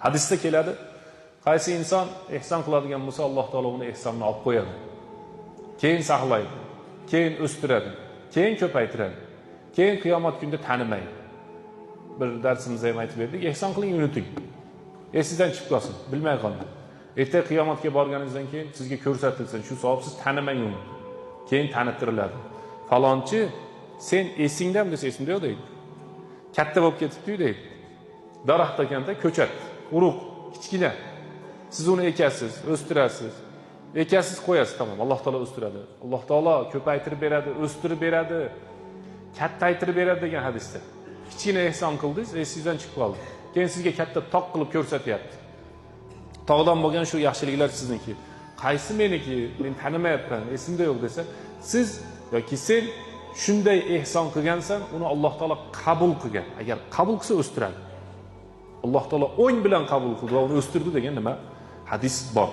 Hadisda keladi, qaysi inson ihson qiladigan bo'lsa, Alloh taolo uni ihsonini olib qo'yadi. Keyin saqlaydi, keyin o'stiradi, keyin ko'paytiradi. Keyin qiyomat kunida tanimaydi. Bir darsimizda ham aytib berdik, ihson qiling, unuting. Esingizdan chiqib qolsin, bilmay qolmang. Erta qiyomatga borganingizdan keyin sizga ko'rsatilsin, shu savol siz tanimang uni. Keyin tanittiriladi. Falonchi sen esingdan desa esimda yo'q deydi. Katta bo'lib ketibdi deydi. Daraxt ekanda ko'chat, urug', kichkina. Siz uni ekasiz, o'stirasiz. Ekasiz qo'yasiz, tamom. Alloh taolo o'stiradi. Alloh taolo ko'paytirib beradi, o'stirib beradi, kattaytirib beradi degan hadisda. Kichkina ehson qildingiz, esingizdan chiqib qoldi. Keyin sizga katta toq qilib ko'rsatyapti. Tog'dan bo'lgan shu yaxshiliklar sizniki. Qaysi meniki? Men tanimayapman, esimda yo'q desa, siz yoki sen shunday ehson qilgansan, uni Alloh taolo qabul qilgan. Agar qabul qilsa o'stiradi. Alloh taolo o'ng bilan qabul qildi va uni o'stirdi degan nima? Hadis bor.